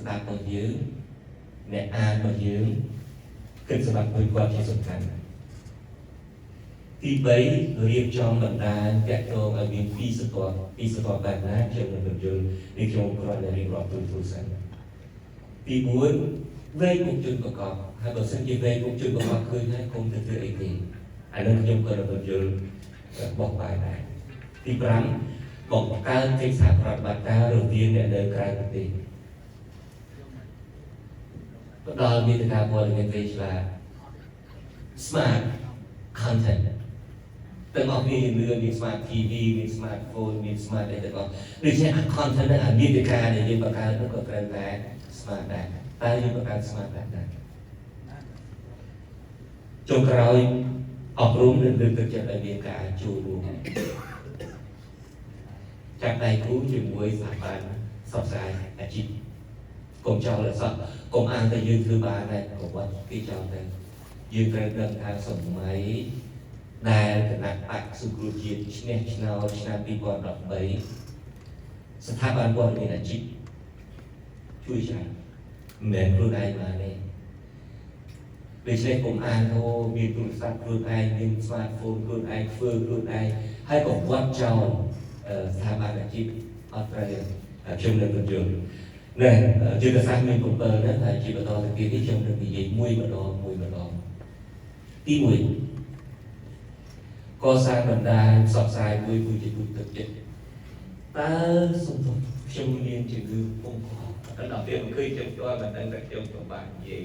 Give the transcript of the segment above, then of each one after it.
ស្ដាប់របស់យើងអ្នកអានរបស់យើងគិតសម្រាប់មួយគាត់ជាសំខាន់ទី3រៀបចំបណ្ដាញតាក់ទងឲ្យមានពីស្រទាប់បែបណាខ្ញុំនឹងបញ្យល់នេះខ្ញុំគ្រាន់តែរៀបរាប់ទូសិនទី4វេកមុខជនប្រកបហើយបើសិនជាវេកមុខជនប្រកបឃើញហើយគុំទៅធ្វើអីទេអានោះខ្ញុំក៏នឹងបញ្យល់បោះបាយដែរទី5បង្កើនកិច្ចសហប្រតិបត្តិការរវាងអ្នកនៅក្រៅប្រទេសផ្ដល់មាតិកាព័ត៌មានវេឆ្លាត smart content ទាំងអស់គ្នាមាន smart TV មាន smartphone មាន smart អីទាំងអស់ដូច្នេះ content និងមាតិកាដែលយើងបង្កើតនោះក៏ត្រូវតែ smart ដែរតែយើងបង្កើត smart ដែរចុងក្រោយអប់រំនិងលើកទឹកចិត្តឲ្យមានការចូលរួមចាប់ដៃគូជាមួយស្ថាប័នផ្សព្វផ្សាយអាជីពកុំចោលឲ្យសោះកុំអានតែយើងធ្វើបានតែក៏វត្តគេចោលទៅយើងត្រូវដឹងថាសម័យដែលគណៈបកសង្គ្រោះជាតិឈ្នះឆ្នោតឆ្នាំ2013ស្ថាប័នព័ត៌មានអាជីពជួយច្រើនមិនមែនខ្លួនឯងបានទេដូច្នេះកុំអានថាមានទូរស័ព្ទខ្លួនឯងមាន smartphone ខ្លួនឯងធ្វើខ្លួនឯងហើយក៏វត្តចោលស្ថាប័នអាជីពអត់ត្រូវខ្ញុំនឹងបញ្យល់ណែយុទ្ធសាស្ត្រមាន7ណាហើយជាបន្តទៅទៀតនេះខ្ញុំនឹងនិយាយមួយម្ដងទី1កសាងបណ្ដាញផ្សព្វផ្សាយមួយជាទូទៅចិត្តតើសំទោសខ្ញុំមានជំងឺពងកដល់ពេលអង្គុយខ្ញុំស្គាល់មិនដឹងតែខ្ញុំក៏បាននិយាយ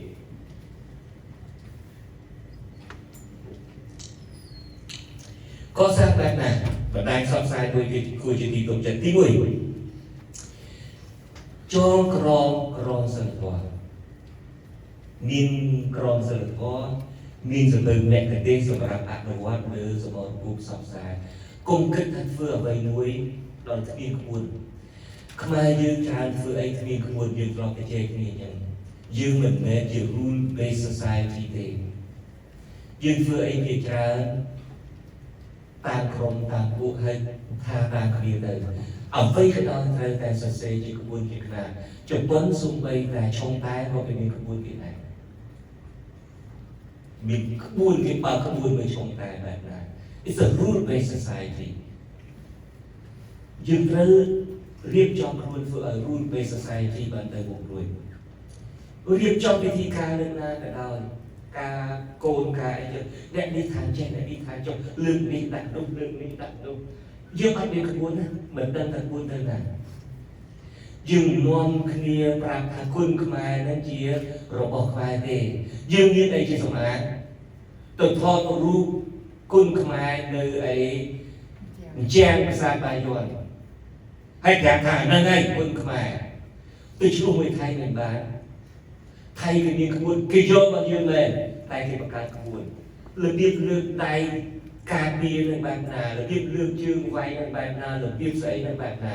កសាងបែបណាបណ្ដាញផ្សព្វផ្សាយមួយគួរជាទីទុកចិត្តទី1ចងក្រងសិលធម៌មានក្រមសិលធម៌មានសម្លើងអ្នកកទេសសម្រាប់អនុវត្តលើសមត្ថភាពផ្សព្វផ្សាយកុំគិតថាធ្វើអ្វីមួយដល់គ្មានក្បួនខ្មែរយើងច្រើនធ្វើអីគ្មានក្បួនយើងធ្លាប់តែជែកគ្នាអញ្ចឹងយើងមិនមែនជា rule based society ទេយើងធ្វើអីវាច្រើនតាមក្រុមតាមពួកហើយថាតាមគ្នាទៅអ្វីក៏ដោយត្រូវតែសរសេរជាក្បួនជាខ្នាតចំប៉ុនសំបីតែឆុងតែក៏មានក្បួនគេដែរមានក្បួនគេបើក្បួនមួយឆុងតែបែបណា It's a rule based society យើងត្រូវរៀបចំខ្លួនធ្វើឲ្យ rule based society បានទៅមុខរួចរៀបចំវិធីការលើណាក៏ដោយការកូនការអីចឹងអ្នកនេះថាចេះអ្នកនេះថាចុះលើកនេះដាក់នោះលើកនេះដាក់នោះយើងអត់មានក្បួនណាមិនដឹងថាក្បួនទៅណាយើងនាំគ្នាប្រាប់ថាគុណខ្មែរនឹងជារបស់ខ្មែរទេយើងមានអីជាសម្អាតទៅថតរូបគុណខ្មែរនៅអីជាងភាសាបាយ័នហើយប្រាប់ថាហ្នឹងហើយគុណខ្មែរទៅឆ្លុះមួយថៃមិនបានថៃគេមានក្បួនគេយកមកយើងមែនតែគេបង្កើតក្បួនរបៀបលើកដៃការពារនឹងបែបណារបៀបលើកជើងវាយនឹងបែបណារបៀបស្អីនឹងបែបណា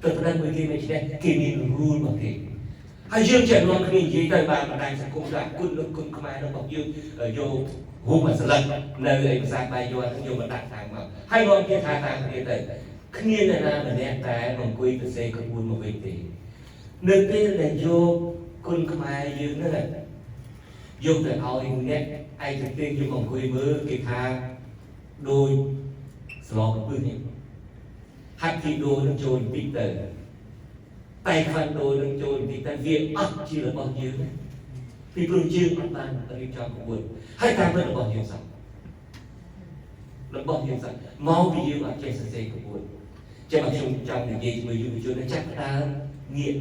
ទៅប្រដៅមួយគេមិនឆ្នេះគេមាន rule របស់គេហើយយើងចេះនាំគ្នានិយាយទៅបានបណ្ដាញសង្គមថាគុណលោកគុណខ្មែររបស់យើងយករូបមួយស្លឹកនៅឯភាសាបាយ័នយកមកដាក់តាមមកហើយនាំគ្នាថាតាមគ្នាទៅគ្មានអ្នកណាម្នាក់តែអង្គុយទៅសេក្បួនមកវិញទេនៅពេលដែលយកគុណខ្មែរយើងហ្នឹងយកទៅឲ្យអ្នកឯកទេសយកអង្គុយមើលគេថាដូចស្លកពឹសនេះហាត់គីដូនឹងចូលបន្តិចទៅតែខ្វាន់ដូនឹងចូលបន្តិចទៅវាអត់ជារបស់យើងពីព្រោះយើងអត់បានរៀបចំក្បួនហើយតាមពិតរបស់យើងសោះរបស់យើងសោះមកពីយើងអត់ចេះសរសេរក្បួនចាំខ្ញុំចង់និយាយជាមួយយុវជនចាប់ផ្ដើមងាក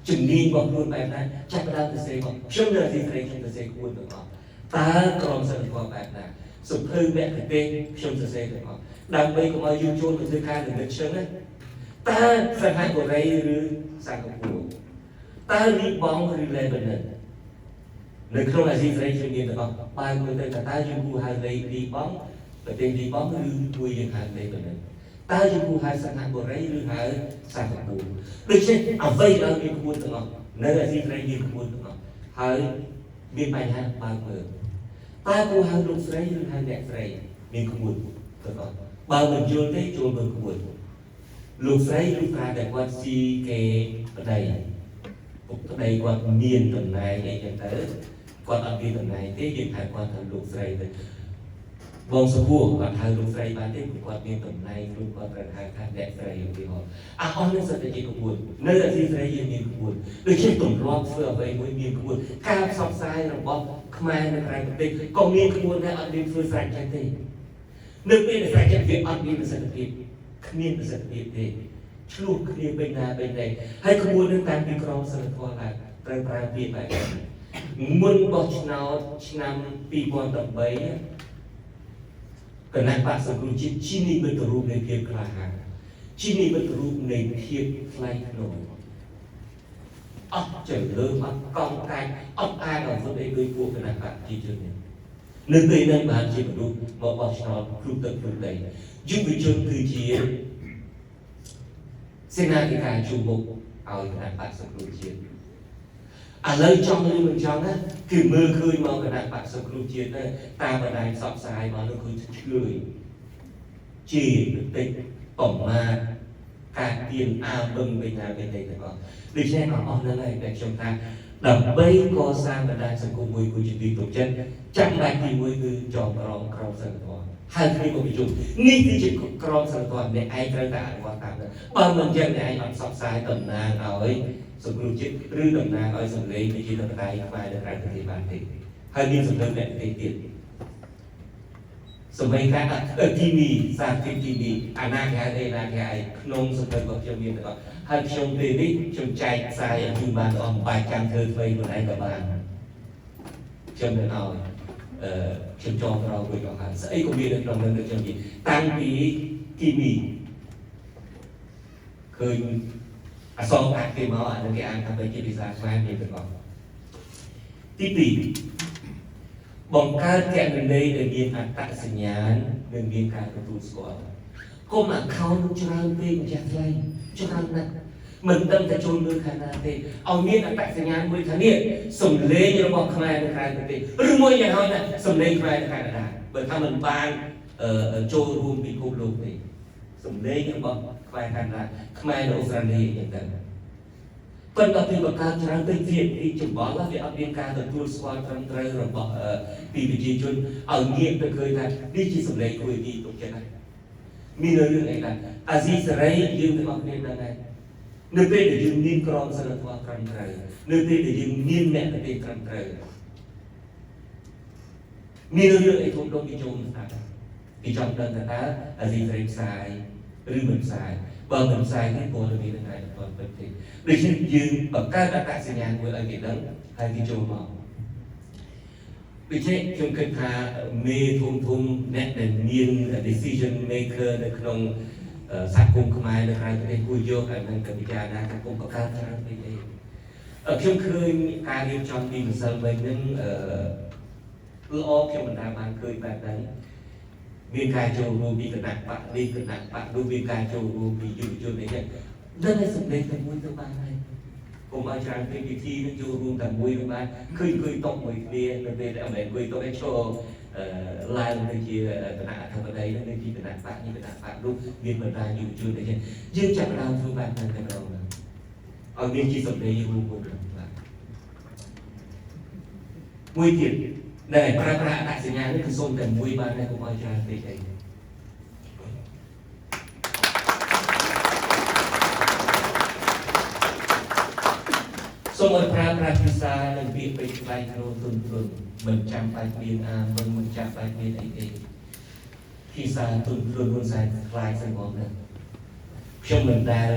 ជំនាញរបស់ខ្លួនបែបណាចាប់ផ្ដើមសរសេរមកខ្ញុំនៅទីស្រីខ្ញុំសរសេរក្បួនទាំងអស់តើក្រុមសិល្បៈបែបណាសុភើមគ្គទេសខ្ញុំសរសេរទាំងអស់ដើម្បីកុំឲ្យយើងចូលទៅធ្វើការនិមិត្តចឹងណាតើសិង្ហបុរីឬសិង្ហបុរីតើលីបង់ឬលេបាណូននៅក្នុងអាស៊ីសេរីខ្ញុំមានទាំងអស់បើមើលទៅតើយើងគួរហៅលីបង់ប្រទេសលីបង់ឬគួរយើងហៅលេបាណូនតើយើងគួរហៅសិង្ហបុរីឬហៅសិង្ហបុរីដូច្នេះអ្វីដែលមានក្បួនទាំងអស់នៅអាស៊ីសេរីមានក្បួនទាំងអស់ហើយមានបញ្ហាបើមើលតើគួរហៅលោកស្រីឬហៅអ្នកស្រីមានក្បួនទាំងអស់បើមិនយល់ទេចូលមើលក្បួនលោកស្រីឬថាតែគាត់ស៊ីគេប្តីពុកត ប្តីគាត់មានតំណែងអីចឹងទៅគាត់អត់មានតំណែងទេយើងហៅគាត់ថាលោកស្រីទៅបងសុភួរគាត់ហៅលោកស្រីបានទេគាត់មានតំណែងខ្លួនគាត់ត្រូវហៅថាអ្នកស្រីឧទាហរណ៍អស់នេះសិតតែជាក្បួននៅអាស៊ីសេរីយើងមានក្បួនដូចជាទម្លាប់ធ្វើអ្វីមួយមានក្បួនការផ្សព្វផ្សាយរបស់ខ្មែរនៅក្រៅប្រទេសក៏មានក្បួនដែរអត់មានធ្វើស្រេចចឹងទេនៅពេលដែលស្រេចចិត្តវាអត់មានប្រសិទ្ធភាពគ្មានប្រសិទ្ធភាពទេឆ្លោះគ្នាពេញណាពេញណីហើយក្បួននឹងតាមពីក្រមសីលធម៌ដែរត្រូវប្រើពាក្យបែបនេះមុនបោះឆ្នោតឆ្នាំ2013គណៈបក្សសង្គ្រោះជាតិជានិមិត្តរូបនៃភាពក្លាហានជានិមិត្តរូបនៃភាពថ្លៃថ្នូរអត់ចលើអត់កង់កាយអត់អានអត់ស្ដីដោយពួកគណៈបកប្រជាជននេះនៅពេលនេះបានជាមនុស្សមកបោះឆ្នោតគ្រប់ទឹកគ្រប់ដីយុវជនគឺជាសេនាធិការជួរមុខឲ្យគណៈបក្សសង្គ្រោះជាតិឥឡូវចង់ឬមិនចង់ណាគឺមើលឃើញមកគណៈបក្សសង្គ្រោះជាតិតាមបណ្ដាញផ្សព្វផ្សាយមកនោះគឺឆ្លើយជាបន្តិចបំមាការទៀនអាបឹងវិញណាវិញទាំងអស់ដូច្នេះអស់ហ្នឹងហើយដែលខ្ញុំថាដើម្បីកសាងបណ្ដាញសង្គមមួយគួរជាទីទុកចិត្តចាំបាច់ទីមួយគឺចងក្រងក្រមសីលធម៌ហើយគ្នាមកប្រជុំនេះគឺជាក្រមសីលធម៌អ្នកឯងត្រូវតែអនុវត្តតាមនោះបើមិនចឹងអ្នកឯងអត់ផ្សព្វផ្សាយតំណាងឲ្យសង្គ្រោះជាតិឬតំណាងឲ្យសម្លេងប្រជាធិបតេយ្យខ្មែរនៅក្រៅប្រទេសបានទេហើយមានសម្លេងអ្នកប្រទេសទៀតសម្លេងការទីមីសារទីមីអាណាគេហៅអីណាគេឯងក្នុងសម្លេងរបស់ខ្ញុំមានទាំងអស់ហើយខ្ញុំពេលនេះខ្ញុំចែកផ្សាយឲ្យជូនបានអស់បាយចាំធ្វើថ្មីខ្លួនឯងក៏បានខ្ញុំនឹងឲ្យខ្ញុំចងក្រោយវិញក៏ហើយស្អីក៏មាននៅក្នុងនឹងខ្ញុំនិយាយតាំងពីគីមីឃើញអសងអាចគេមកអានឹងគេអានថាជាភាសាខ្មែរមានទាំងអស់ទី2បង្កើតគណនីដែលមានអត្តសញ្ញាណនិងមានការទទួលស្គាល់គុំ account ច្រើនពេកម្ចាស់ថ្លៃច្រើនណាស់មិនដឹងតែចូលលើខាងណាទេឲ្យមានអត្តសញ្ញាណមួយថានេះសំឡេងរបស់ខ្មែរនៅក្រៅប្រទេសឬមួយយ៉ាងហោចណាស់សំឡេងខ្មែរនៅកាណាដាបើថាមិនបានចូលរួមពិភពលោកទេសំឡេងរបស់ខ្មែរកាណាដាខ្មែរនៅអូស្ត្រាលីយ៉ាងទៅប៉ុន្តែពីបង្កើតច្រើនពេកទៀតពីចម្បងវាអត់មានការទទួលស្គាល់ត្រឹមត្រូវរបស់ពីប្រជាជនឲ្យងាកទៅឃើញថានេះជាសំឡេងគួរឲ្យទុកចិត្តហើយមានរឿងអីដែរអាស៊ីសេរីយើងទាំងអស់គ្នាដឹងដែរនៅពេលដែលយើងមានក្រមសីលធម៌ត្រឹមត្រូវនៅពេលដែលយើងមានអ្នកប្រទេសត្រឹមត្រូវមានរឿងអីធំដុំពីចូលស្ដាប់ពីចង់ដឹងថាតើអាស៊ីសេរីផ្សាយឬមិនផ្សាយបើមិនផ្សាយទេពលរដ្ឋនឹងអាចបន្តពិតទេដូច្នេះយើងបង្កើតអត្តសញ្ញាណមួយឲ្យគេដឹងហើយគេចូលមកដូច្នេះខ្ញុំគិតថាមេធំអ្នកដែលមាន decision maker នៅក្នុងសហគមន៍ខ្មែរនៅក្រៅប្រទេសគួរយកឲ្យនឹងទៅពិចារណាថាគុំបង្កើតច្រើនពេកទេខ្ញុំឃើញការរៀបចំពីម្សិលមិញហ្នឹងល្អខ្ញុំមិនដែលបានឃើញបែបហ្នឹងមានការចូលរួមពីគណៈបកនេះគណៈបកនោះមានការចូលរួមពីយុវជនអីចឹងដឹងតែសម្ដែងតែមួយទៅបានហើយកុំឲ្យច្រើនពេកពិធីនឹងចូលរួមតែមួយទៅបានឃើញតុកមួយគ្នានៅពេលដែលមិនអង្គុយតុកឯឈរឡើងទៅជាគណៈអធិបតីនឹងជាគណៈបកនេះគណៈបកនោះមានបណ្ដាយុវជនអីចឹងយើងចាប់ផ្ដើមធ្វើបែបហ្នឹងតែម្ដងឲ្យមានជាសម្ដែងរួមមួយបាទមួយទៀតដែលប្រើប្រាស់អត្តសញ្ញាណនេះគឺសូមតែមួយបានតែកុំឲ្យច្រើនពេកអីសូមឲ្យប្រើប្រាស់ភាសានិងពាក្យពេចន៍ថ្លៃថ្នូរទន់ភ្លន់មិនចាំបាច់មានមិនចាំបាច់មានអីទេភាសាទន់ភ្លន់មិនស្អាតខ្លាយសង្កត់ណាខ្ញុំមិនដែល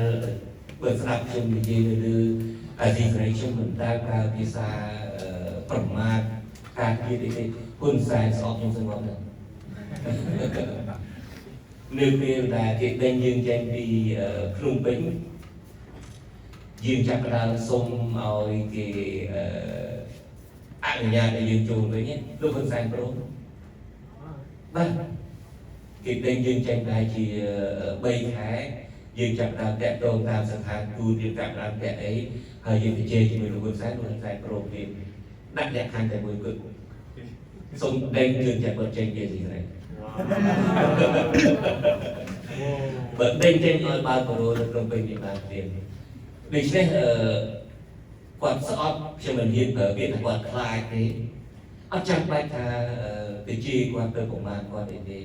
បើស្ដាប់ខ្ញុំនិយាយនៅលើអាស៊ីសេរីខ្ញុំមិនដែលប្រើភាសាប្រមាថការពារអីទេហ៊ុនសែនស្អប់ខ្ញុំសង្កត់ណានៅពេលដែលគេដេញយើងចេញពីភ្នំពេញយើងចាប់ផ្ដើមសុំឲ្យគេអនុញ្ញាតឲ្យយើងចូលវិញលោកហ៊ុនសែនព្រមបាទគេដេញយើងចេញដែរជា3ខែយើងចាប់ផ្ដើមតាក់ទងតាមស្ថានទូតយើងចាប់ផ្ដើមតាក់អីហើយយើងទៅជែកជាមួយលោកហ៊ុនសែនព្រមវាដាក់លក្ខខណ្ឌតែមួយគត់សុំដេញយើងចាប់បត់ចេញជាស៊ីស្រេចបើដេញចេញឲ្យបើប្រូនៅក្នុងពេលនេះបានទៀតដូច្នេះ គាត់ស្អប់ខ្ញុំមិនហ៊ានប្រើពាក្យថាគាត់ខ្លាចទេអត់ចាំបាច់ថាទៅជេរគាត់ទៅប្រមាណគាត់ទេ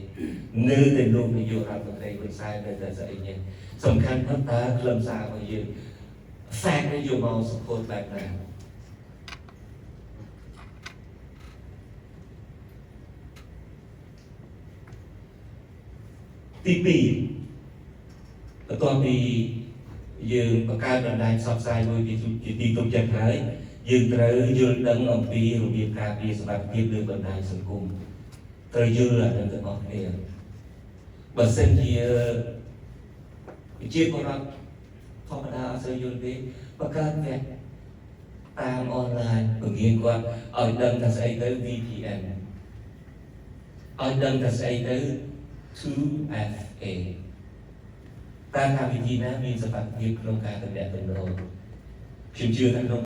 នៅតែលោកនាយករដ្ឋមន្ត្រីហ៊ុនសែននៅតែស្អីនេះសំខាន់ថាតើខ្លឹមសាររបស់យើងផ្សាយនយោបាយសុខភាពបែបណាទី2បន្ទាប់ពីយើងបង្កើតបណ្ដាញផ្សព្វផ្សាយមួយពីទីទុកចិត្តហើយយើងត្រូវយល់ដឹងអំពីរបៀបការពារសុខភាពលើបណ្ដាញសង្គមត្រូវយល់អានឹងទាំងអស់គ្នាបើសិនជាពលរដ្ឋធម្មតាអត់សូវយល់ទេបង្កើតវគ្គតាមអនឡាញបង្រៀនគាត់ឲ្យដឹងថាស្អីទៅ VPN ឲ្យដឹងថាស្អីទៅ 2FA តាមកម្មវិធីណាមានសុខភាពក្នុងការតំណាក់តំណងខ្ញុំជឿថាក្នុង